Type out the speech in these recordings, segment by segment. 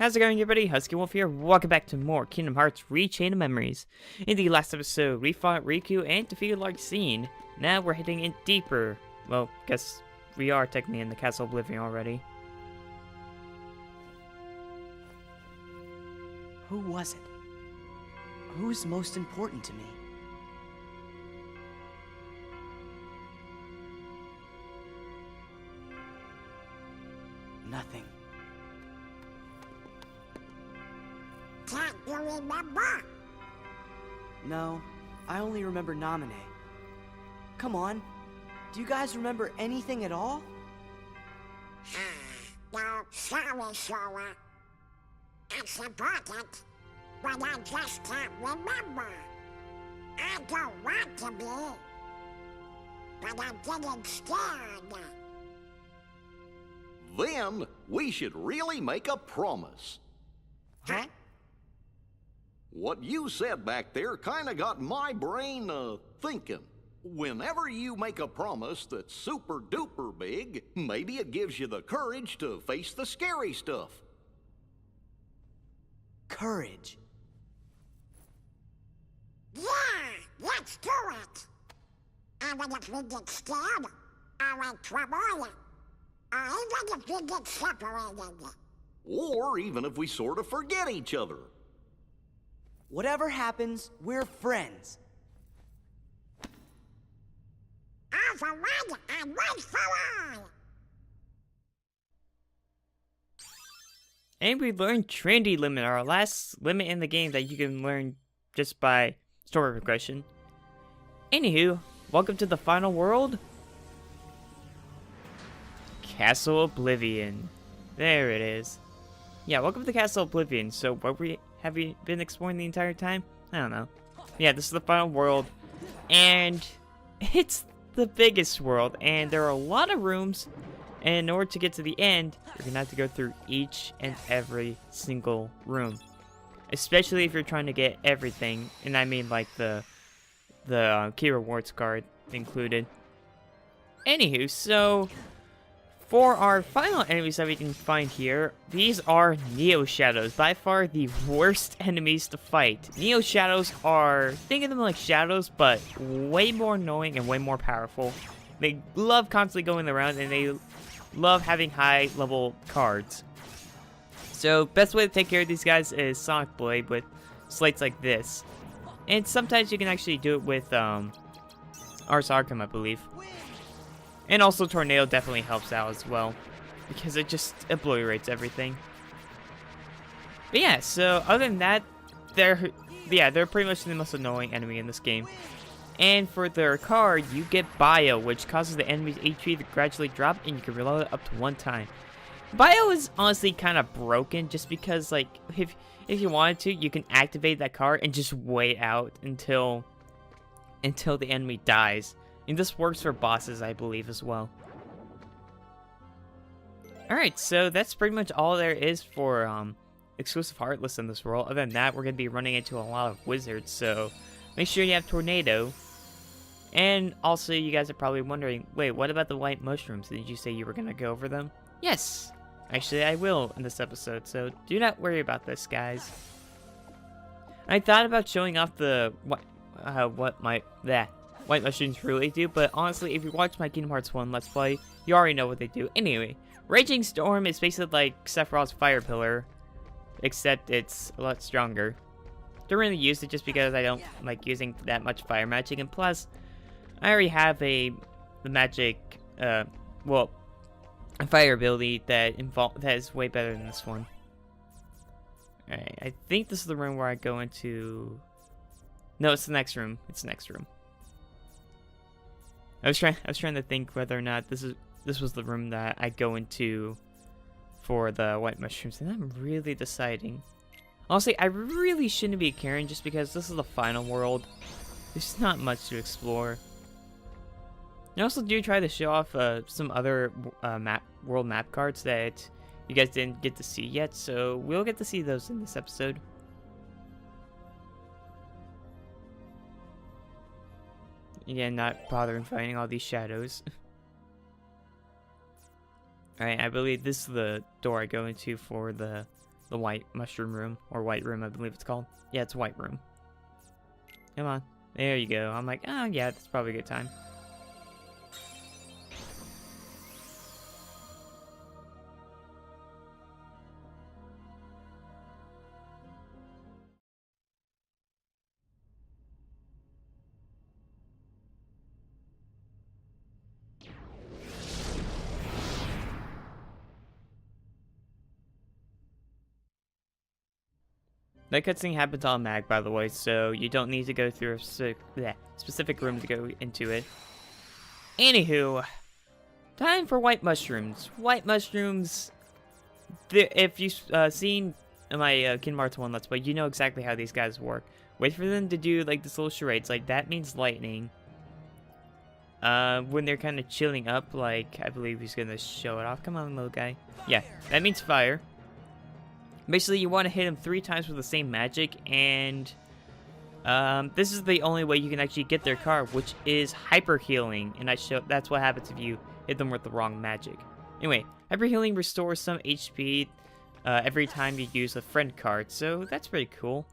How's it going, everybody? Husky Wolf here. Welcome back to more Kingdom Hearts Re-Chain of Memories. In the last episode, we fought Riku and defeated Larxene. Now we're heading in deeper. Well, guess we are technically in the Castle Oblivion already. Who was it? Who's most important to me? Nothing. Can't you remember? No, I only remember Naminé. Come on, do you guys remember anything at all? No, sorry, Sora. It's important, but I just can't remember. I don't want to be, but I'm getting scared. Then we should really make a promise. Huh? What you said back there kinda got my brain thinking. Whenever you make a promise that's super duper big, maybe it gives you the courage to face the scary stuff. Courage. Yeah, let's do it. Even if we get scared, or in trouble, or even if we get separated. Or even if we sort of forget each other. Whatever happens, we're friends. All for one and one for all. And we learned Trinity Limit, our last limit in the game that you can learn just by story progression. Anywho, welcome to the final world. Castle Oblivion. There it is. Yeah, welcome to Castle Oblivion. So, have we been exploring the entire time? I don't know. Yeah, this is the final world, and it's the biggest world, and there are a lot of rooms, and in order to get to the end, you're gonna have to go through each and every single room. Especially if you're trying to get everything, and I mean like the key rewards card included. Anywho, so for our final enemies that we can find here, these are Neo Shadows, by far the worst enemies to fight. Neo Shadows are, think of them like shadows, but way more annoying and way more powerful. They love constantly going around, and they love having high level cards. So best way to take care of these guys is Sonic Blade with slates like this. And sometimes you can actually do it with Ars Arkham, I believe. And also Tornado definitely helps out as well, because it just obliterates everything. But yeah, so other than that, they're pretty much the most annoying enemy in this game. And for their card, you get Bio, which causes the enemy's HP to gradually drop, and you can reload it up to 1 time. Bio is honestly kind of broken, just because like if you wanted to, you can activate that card and just wait out until the enemy dies. And this works for bosses, I believe, as well. Alright, so that's pretty much all there is for exclusive Heartless in this world. Other than that, we're going to be running into a lot of wizards, so make sure you have Tornado. And also, you guys are probably wondering, wait, what about the white mushrooms? Did you say you were going to go over them? Yes! Actually, I will in this episode, so do not worry about this, guys. I thought about showing off the what white mushrooms really do, but honestly, if you watch my Kingdom Hearts 1 Let's Play, you already know what they do. Anyway, Raging Storm is basically like Sephiroth's Fire Pillar, except it's a lot stronger. Don't really use it just because I don't like using that much fire magic, and plus, I already have the magic, a fire ability that is way better than this one. Alright, I think this is the room where I go into. No, it's the next room. It's the next room. I was trying to think whether or not this was the room that I go into for the white mushrooms, and I'm really deciding. Honestly, I really shouldn't be caring just because this is the final world. There's not much to explore. I also do try to show off some other world map cards that you guys didn't get to see yet, so we'll get to see those in this episode. Again, not bothering fighting all these shadows. Alright, I believe this is the door I go into for the the white mushroom room, or white room, I believe it's called. Yeah, it's white room. Come on. There you go. I'm like, oh yeah, that's probably a good time. That cutscene happens on Mag, by the way, so you don't need to go through a specific room to go into it. Anywho, time for white mushrooms. White mushrooms, if you've seen my Kingdom Hearts 1 Let's Play, you know exactly how these guys work. Wait for them to do like this little charades, like that means lightning. When they're kind of chilling up, like I believe he's gonna show it off. Come on, little guy. Yeah, that means fire. Basically, you want to hit him 3 times with the same magic, and this is the only way you can actually get their card, which is hyper healing, and that's what happens if you hit them with the wrong magic. Anyway, hyper healing restores some HP every time you use a friend card, so that's pretty cool.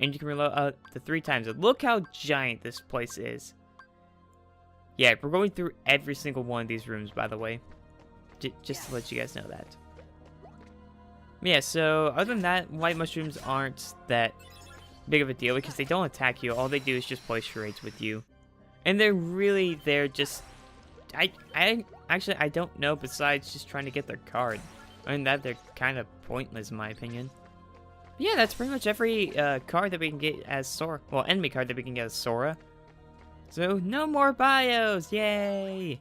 And you can reload the 3 times. Look how giant this place is. Yeah, we're going through every single one of these rooms, by the way, just to let you guys know that. Yeah, so other than that, white mushrooms aren't that big of a deal because they don't attack you. All they do is just play charades with you. And they're just... I don't know besides just trying to get their card. Other than that, they're kind of pointless in my opinion. But yeah, that's pretty much every card that we can get as Sora. Well, enemy card that we can get as Sora. So, no more bios! Yay!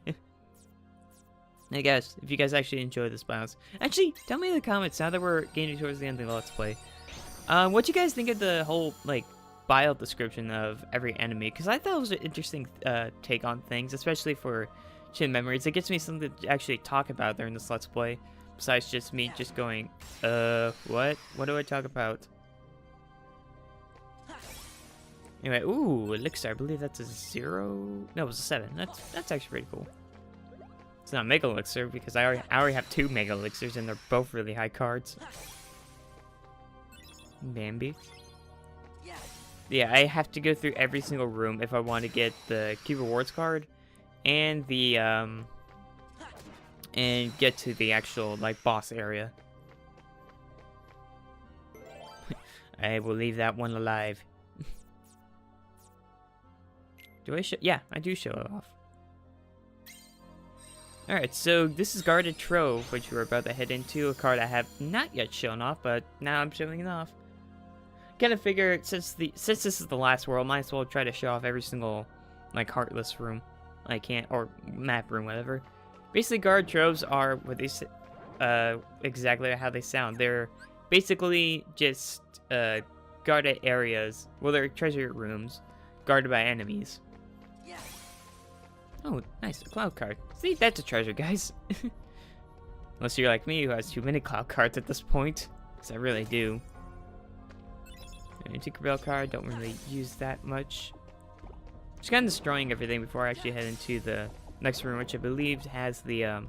Hey guys, if you guys actually enjoy this BIOS, actually, tell me in the comments now that we're getting towards the end of the Let's Play. What you guys think of the whole, like, bio description of every enemy? Because I thought it was an interesting take on things, especially for Shin Memories. It gets me something to actually talk about during this Let's Play, besides just me just going, what? What do I talk about? Anyway, ooh, Elixir, I believe that's a 0. No, it was a 7. That's actually pretty cool. It's not Mega Elixir because I already have 2 Mega Elixirs and they're both really high cards. Bambi. Yeah, I have to go through every single room if I want to get the Key Rewards card and the and get to the actual like boss area. I will leave that one alive. Do I show? Yeah, I do show it off. Alright, so this is Guarded Trove, which we're about to head into, a card I have not yet shown off, but now I'm showing it off. Kinda figure, since this is the last world, might as well try to show off every single, like, Heartless room I can, or map room, whatever. Basically, Guarded Troves are what they, exactly how they sound. They're basically just, guarded areas, well, they're treasure rooms, guarded by enemies. Oh, nice, a cloud card. See, that's a treasure, guys. Unless you're like me, who has too many cloud cards at this point. Because I really do. Tinkerbell card, don't really use that much. Just kind of destroying everything before I actually head into the next room, which I believe has the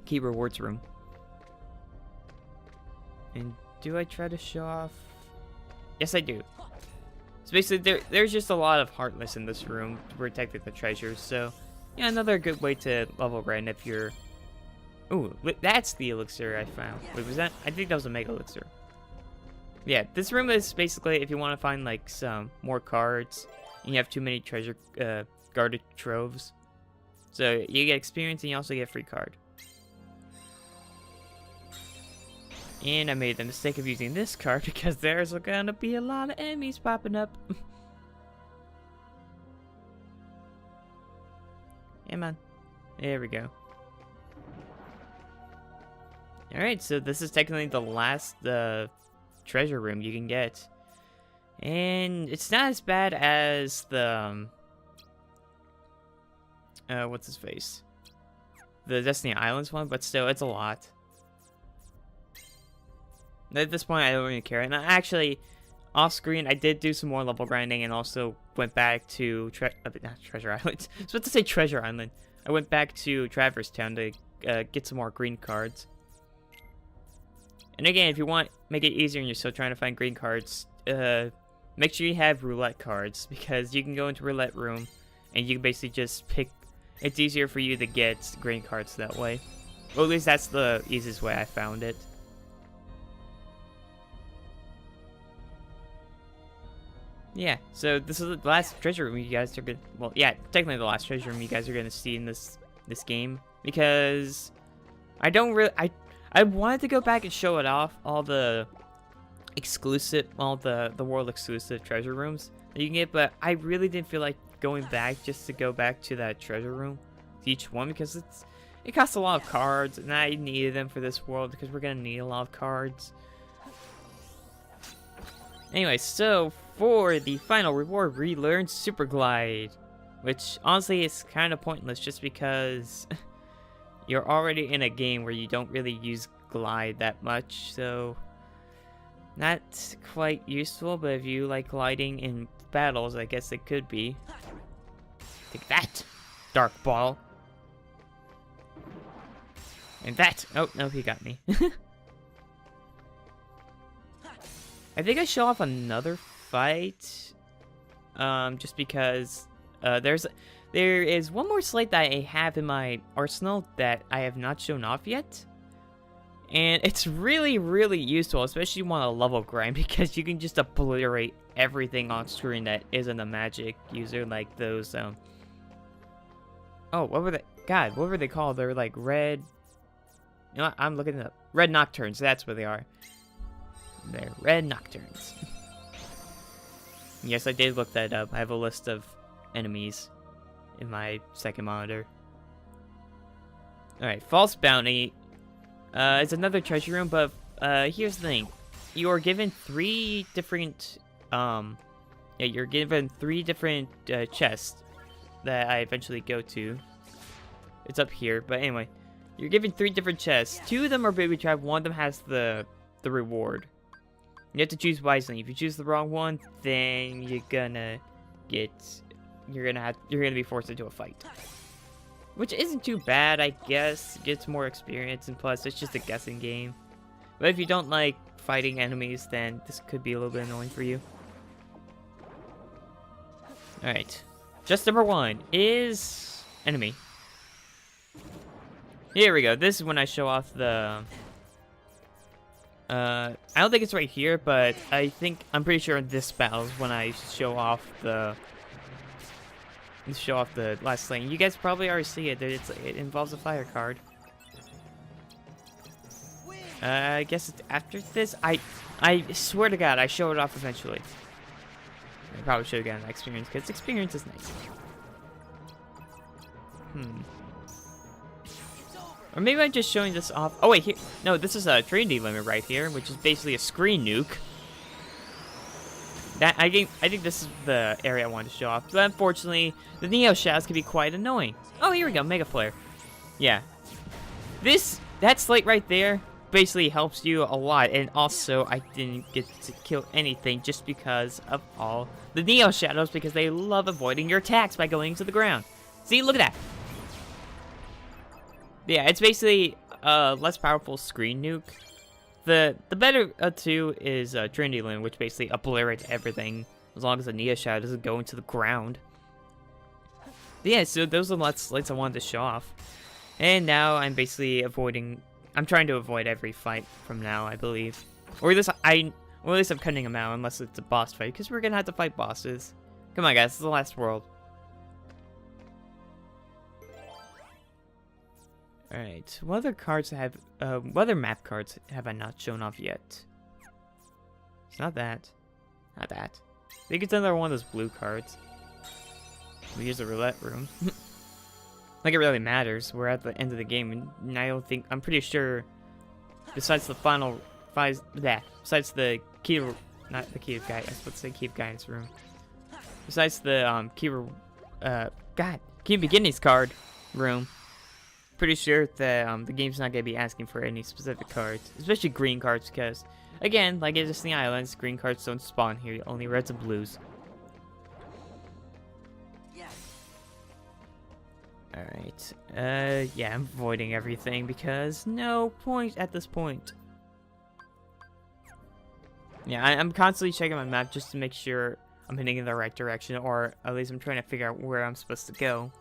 Key Rewards room. And do I try to show off? Yes, I do. So basically, there's just a lot of Heartless in this room to protect the treasures, so yeah, another good way to level grind if you're... Ooh, that's the elixir I found. Wait, was that? I think that was a Mega Elixir. Yeah, this room is basically if you want to find like some more cards, and you have too many treasure guarded troves. So you get experience and you also get a free card. And I made the mistake of using this card because there's gonna be a lot of enemies popping up. Yeah, man. There we go. Alright, so this is technically the last treasure room you can get. And it's not as bad as the... what's his face? The Destiny Islands one, but still, it's a lot. At this point, I don't really care. And actually, off screen, I did do some more level grinding and also went back to not Treasure Island. I was about to say Treasure Island. I went back to Traverse Town to get some more green cards. And again, if you want make it easier and you're still trying to find green cards, make sure you have roulette cards, because you can go into roulette room and you can basically just pick. It's easier for you to get green cards that way. Or at least that's the easiest way I found it. Yeah, so this is the last treasure room you guys are gonna. Well, yeah, technically the last treasure room you guys are gonna see in this game, because I don't really. I wanted to go back and show it off, all the exclusive, all the world exclusive treasure rooms that you can get, but I really didn't feel like going back just to go back to that treasure room, to each one, because it costs a lot of cards, and I needed them for this world because we're gonna need a lot of cards. Anyway, so for the final reward, relearn Super Glide, which honestly is kind of pointless just because you're already in a game where you don't really use Glide that much, so not quite useful, but if you like gliding in battles, I guess it could be. Take that, Dark Ball. And that. Oh, no, he got me. I think I show off another fight, just because there is one more slate that I have in my arsenal that I have not shown off yet, and it's really, really useful, especially when you want a level grind, because you can just obliterate everything on screen that isn't a magic user, like those oh, what were they? God, what were they called? They're like red. You know what? I'm looking it up. Red Nocturnes. That's what they are. They're Red Nocturnes. Yes, I did look that up. I have a list of enemies in my second monitor. Alright, False Bounty. It's another treasure room, but here's the thing. You are given 3 different, you're given 3 different chests that I eventually go to. It's up here, but anyway. You're given 3 different chests. 2 of them are booby trap, one of them has the reward. You have to choose wisely. If you choose the wrong one, then you're gonna be forced into a fight. Which isn't too bad, I guess. It gets more experience, and plus it's just a guessing game. But if you don't like fighting enemies, then this could be a little bit annoying for you. Alright. Chest number 1 is enemy. Here we go. This is when I show off the I don't think it's right here, but I'm pretty sure in this battle is when I show off the last lane. You guys probably already see it. It involves a fire card. I guess it's after this. I swear to God, I show it off eventually. I probably should have gotten that experience, because experience is nice. Or maybe I'm just showing this off. Oh wait, here. No, this is a Trinity limit right here, which is basically a screen nuke. I think this is the area I wanted to show off. But unfortunately, the Neo Shadows can be quite annoying. Oh, here we go, Mega Flare. Yeah, that slate right there basically helps you a lot. And also, I didn't get to kill anything just because of all the Neo Shadows, because they love avoiding your attacks by going to the ground. See, look at that. Yeah, it's basically a less powerful screen nuke. The better two is Trinity Limit, which basically obliterates everything as long as the Neo Shadow doesn't go into the ground. But yeah, so those are the last slates I wanted to show off. And now I'm basically I'm trying to avoid every fight from now, I believe. Or at least I'm cutting them out unless it's a boss fight, because we're gonna have to fight bosses. Come on, guys, this is the last world. Alright, what other map cards have I not shown off yet? It's not that. Not that. I think it's another one of those blue cards. We use the roulette room. Like it really matters. We're at the end of the game, and I'm pretty sure, besides the besides the key, not the key of guidance, let's say key of guidance room. Besides the key of beginnings card room, pretty sure that the game's not gonna be asking for any specific cards, especially green cards, because again, like it's just in the islands, green cards don't spawn here, only reds and blues. Alright, yeah, I'm avoiding everything because no point at this point. Yeah, I'm constantly checking my map just to make sure I'm heading in the right direction, or at least I'm trying to figure out where I'm supposed to go.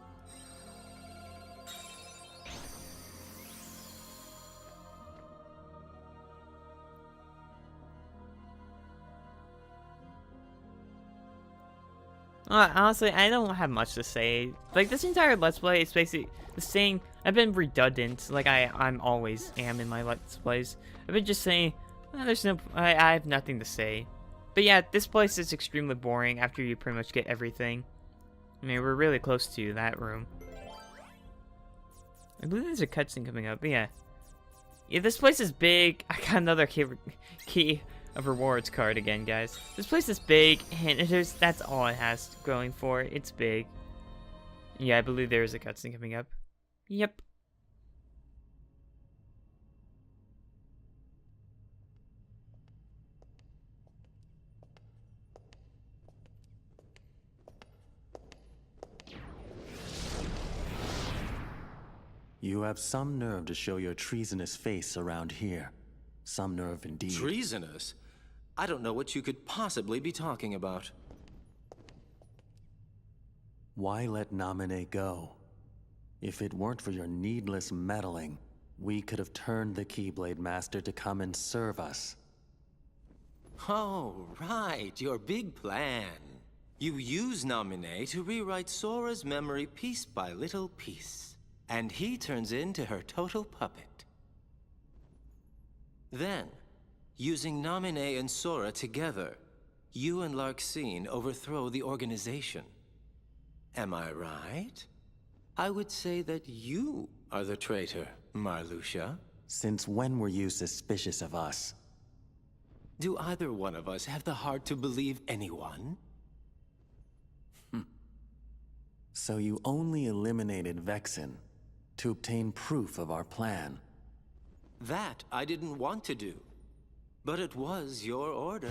Honestly, I don't have much to say. Like, this entire Let's Play is basically the same. I've been redundant, like I'm always am in my Let's Plays. I've been just saying, I have nothing to say. But yeah, this place is extremely boring after you pretty much get everything. I mean, we're really close to that room. I believe there's a cutscene coming up, but yeah. Yeah, this place is big. I got another key of rewards card again, guys. This place is big, and that's all it has going for it. It's big. Yeah, I believe there is a cutscene coming up. Yep. You have some nerve to show your treasonous face around here. Some nerve indeed. Treasonous? I don't know what you could possibly be talking about. Why let Naminé go? If it weren't for your needless meddling, we could have turned the Keyblade Master to come and serve us. Oh, right, your big plan. You use Naminé to rewrite Sora's memory piece by little piece, and he turns into her total puppet. Then, using Naminé and Sora together, you and Larxene overthrow the organization. Am I right? I would say that you are the traitor, Marluxia. Since when were you suspicious of us? Do either one of us have the heart to believe anyone? So you only eliminated Vexen to obtain proof of our plan. That I didn't want to do, but it was your order.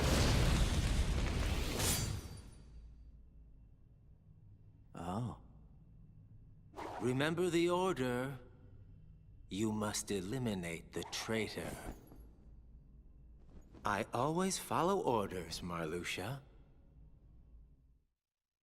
Oh. Remember the order. You must eliminate the traitor. I always follow orders, Marluxia.